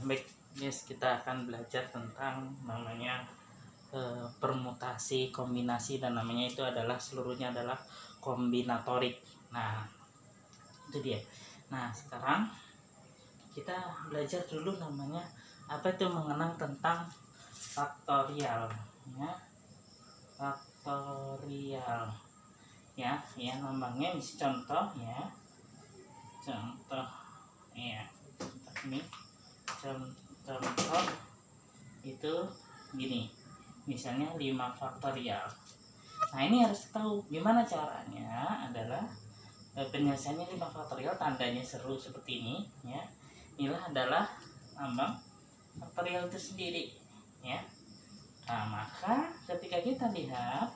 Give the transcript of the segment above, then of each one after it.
Baik, guys, kita akan belajar tentang namanya permutasi, kombinasi, dan namanya itu adalah seluruhnya adalah kombinatorik. Nah, itu dia. Nah, sekarang kita belajar dulu namanya apa itu mengenang tentang faktorial, ya. Faktorial, ya, namanya misi contoh, ya. Contoh, ya. Ini contoh itu gini, misalnya 5 faktorial. Nah, ini harus tahu gimana caranya adalah penyelesaiannya 5 faktorial, tandanya seru seperti ini, ya. Inilah adalah lambang faktorial itu sendiri, ya. Nah, maka ketika kita lihat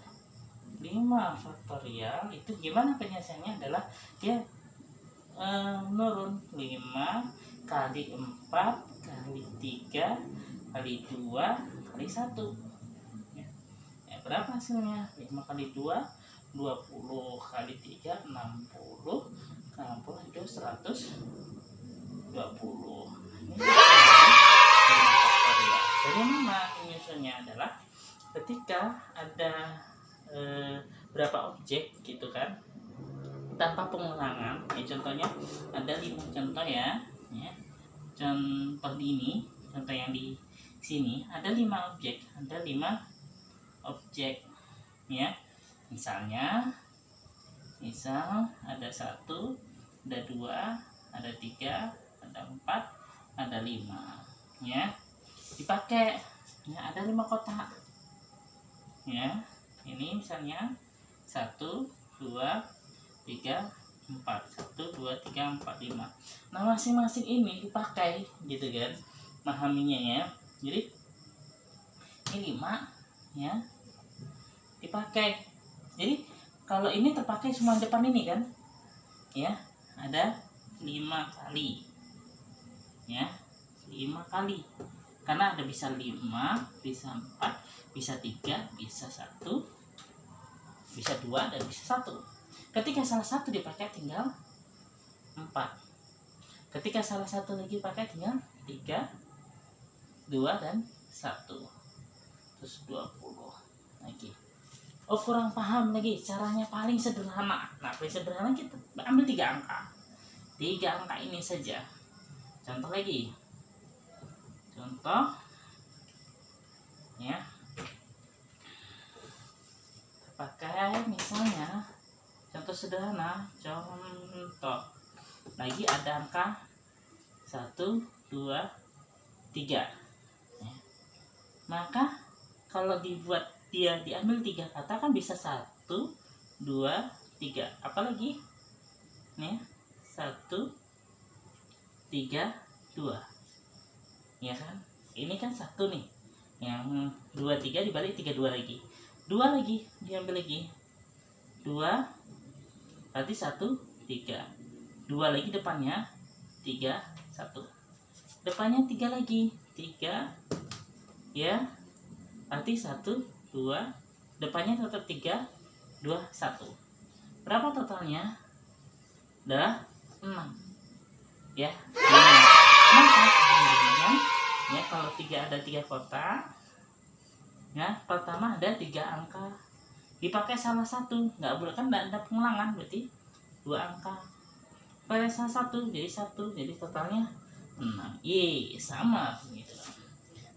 5 faktorial itu gimana penyelesaiannya adalah dia menurun 5 kali 4 kali 3 kali 2 kali 1, ya. Berapa hasilnya? 5 kali 2 20 kali 3 60 itu 120. Ini jadi mana penyusunnya adalah ketika ada berapa objek gitu kan, tanpa pengulangan, ya. Contohnya ada 5 contoh, ya. Contoh ini, contoh yang di sini ada 5 objek, ya. Misal ada 1, ada 2, ada 3, ada 4, ada 5, ya. Dipakai, ya, ada 5 kotak, ya. Ini misalnya 1 2 3 4, 1 2 3 4 5. Nah, masing-masing ini dipakai gitu kan, memahaminya, ya. Jadi ini 5, ya, dipakai. Jadi kalau ini terpakai semua depan ini kan, ya, ada 5 kali, ya, 5 kali, karena ada bisa 5, bisa 4, bisa 3, bisa 1, bisa 2, dan bisa 1. Ketika salah satu dipakai tinggal 4. Ketika salah satu lagi pakai tinggal 3, 2, dan 1. Terus 20 lagi. Oh, kurang paham lagi caranya paling sederhana. Nah, paling sederhana kita ambil 3 angka. 3 angka ini saja. Contoh lagi. Contoh, ya. Pakai misalnya contoh sederhana, contoh lagi ada angka 1 2 3, ya. Maka kalau diambil 3 kata kan bisa 1 2 3, apalagi, ya, 1 3 2, ya kan. Ini kan 1 nih, yang 2 3 dibalik 3 2 lagi, 2 lagi diambil lagi 2, berarti 1 3, 2 lagi depannya 3 1, depannya 3 lagi 3, ya, berarti 1 2, depannya tetap 3 2 1. Berapa totalnya? Adalah 6, ya. Maka ya, kalau 3 ada 3 kotak, ya, pertama ada 3 angka, dipakai salah satu, nggak boleh, kan nggak ada pengulangan, berarti 2 angka, pakai salah satu jadi 1, jadi totalnya 6. Sama gitu.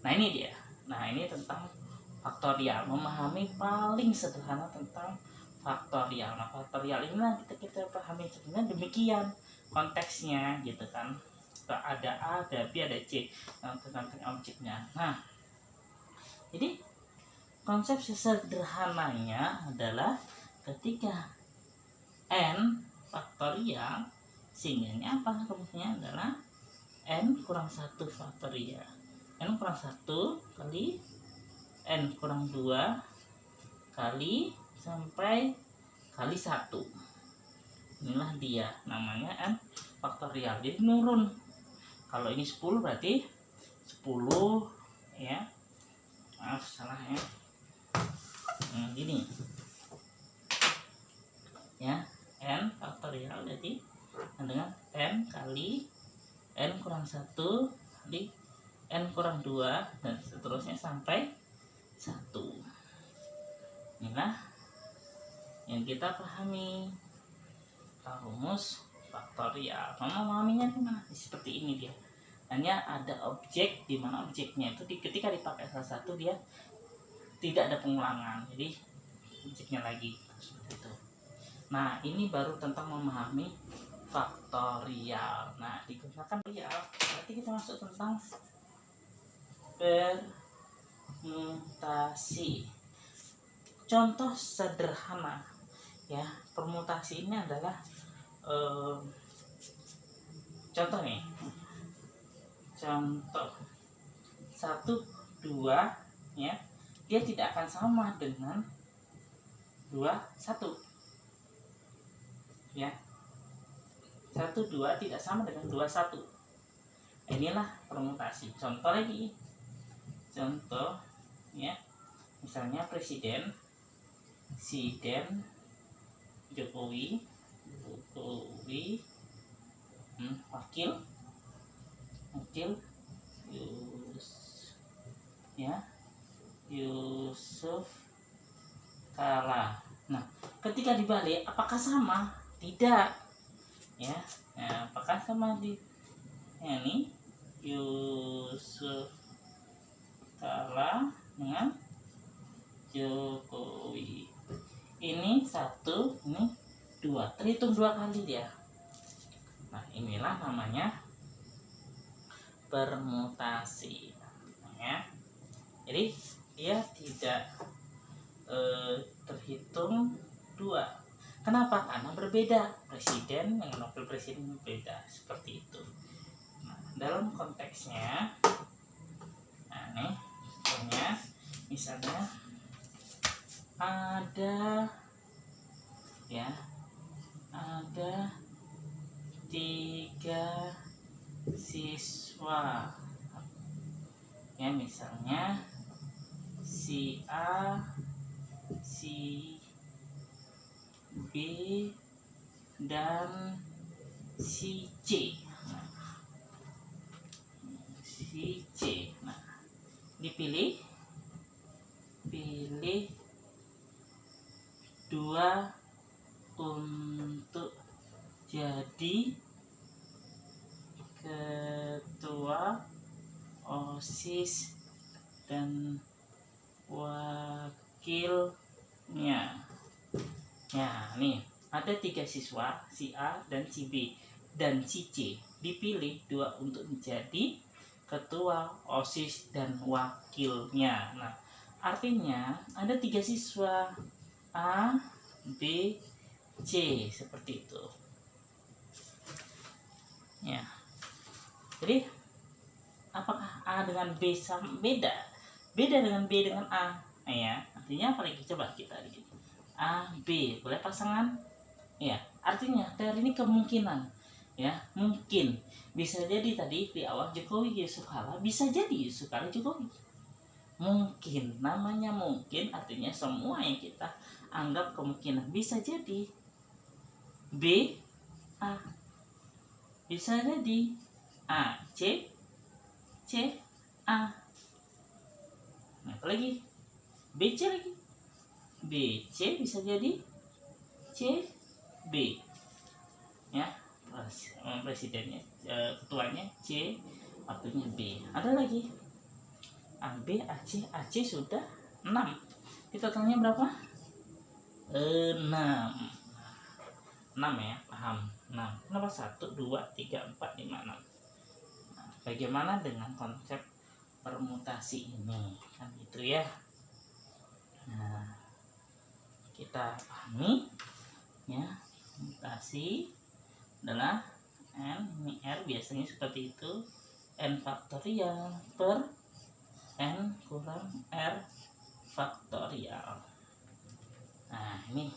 Nah, ini dia. Nah, ini tentang faktorial, memahami paling sederhana tentang faktorial. Nah, faktorial inilah kita pahami sebenarnya demikian konteksnya gitu kan. Ada A, ada B, ada C, tentang objeknya. Nah, jadi konsep sederhananya adalah ketika n faktorial, singgahnya apa? Rumusnya adalah n kurang 1 faktorial. N kurang 1 kali n kurang 2 kali sampai kali 1. Inilah dia, namanya n faktorial. Jadi nurun. Kalau ini 10 berarti 10, ya. Maaf, salah, ya. Gini, ya, n faktorial jadi dengan n kali n kurang 1 kali n kurang 2 dan seterusnya sampai 1. Inilah yang kita pahami rumus faktorial. Memahaminya gimana? Seperti ini dia. Hanya ada objek di mana objeknya itu ketika dipakai salah satu dia tidak ada pengulangan. Jadi objeknya lagi seperti itu. Nah, ini baru tentang memahami faktorial. Nah, digunakan real berarti kita masuk tentang permutasi. Contoh sederhana ya, permutasi ini adalah contoh nih. Contoh 1, 2 ya, dia tidak akan sama dengan 2, 1 ya. 1, 2 tidak sama dengan 2, 1. Inilah permutasi. Contoh lagi. Contoh ya. Misalnya presiden Jokowi wakil Yusuf Kala. Nah, ketika dibalik apakah sama? Tidak ya. Nah, apakah sama di ini Yusuf Kala dengan Jokowi? Ini 1, ini 2, terhitung 2 kali dia. Nah, inilah namanya permutasi ya. Jadi dia tidak terhitung 2. Kenapa? Karena berbeda. Presiden dengan wakil presiden berbeda. Seperti itu. Nah, dalam konteksnya, nah nih contohnya, misalnya ada 3 siswa ya, misalnya si A, si B dan si C. Nah, pilih 2 untuk jadi ketua OSIS dan wakilnya. Ya, nih ada 3 siswa, si A dan si B dan si C. Dipilih 2 untuk menjadi ketua OSIS dan wakilnya. Nah, artinya ada 3 siswa A, B, C, seperti itu. Ya. Jadi apakah A dengan B sama? Beda dengan B dengan A. Nah, ya, artinya apa lagi? Coba kita lihat. A, B, boleh pasangan? Ya, artinya dari ini kemungkinan. Ya, mungkin bisa jadi tadi di awal Jokowi Yusuf Kala, bisa jadi Yusuf Kala Jokowi. Mungkin, namanya mungkin, artinya semua yang kita anggap kemungkinan. Bisa jadi B, A, bisa jadi A, C, A. Nah, apa lagi? B, C lagi. B, C bisa jadi C, B. Ya, presidennya, ketuanya C, waktunya B. Ada lagi AB, AC, sudah 6. Totalnya berapa? 6 ya, paham. 6. Kenapa 1, 2, 3, 4, 5, 6? Nah, bagaimana dengan konsep permutasi ini? Kan gitu ya. Nah, kita pahami ya, mutasi adalah N, ini R biasanya seperti itu, N faktorial per N kurang R faktorial. Nah, ini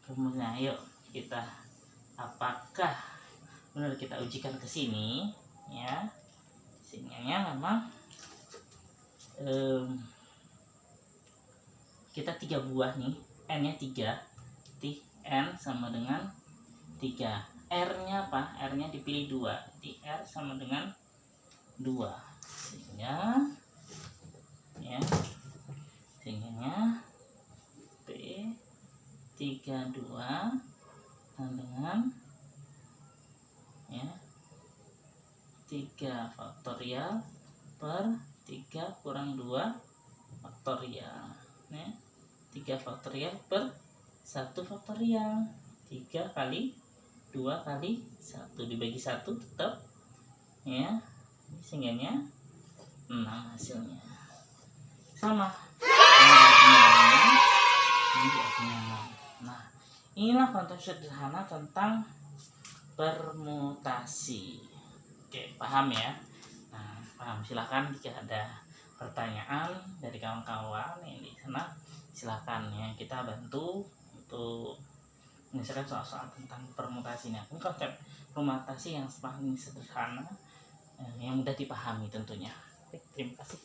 kemudian ayo kita apakah benar kita ujikan ke sini ya. Sinyalnya memang kita 3 buah nih, N nya 3, N sama dengan 3. R nya apa? R nya dipilih 2, R sama dengan 2. sehingga ya sehingga P32 dengan ya 3 faktorial per 3 kurang 2 faktorial ya 3 faktorial per 1 faktorial 3 kali 2 kali 1 dibagi 1 tetap ya sehingga 6 hasilnya sama ini artinya 6. Nah inilah konsep sederhana tentang permutasi. Oke paham ya. Nah paham, silakan jika ada pertanyaan dari kawan-kawan yang di sana silakan ya, kita bantu untuk menyelesaikan soal-soal tentang permutasi. Nah ini konsep permutasi yang paling sederhana yang mudah dipahami tentunya. Oke, terima kasih.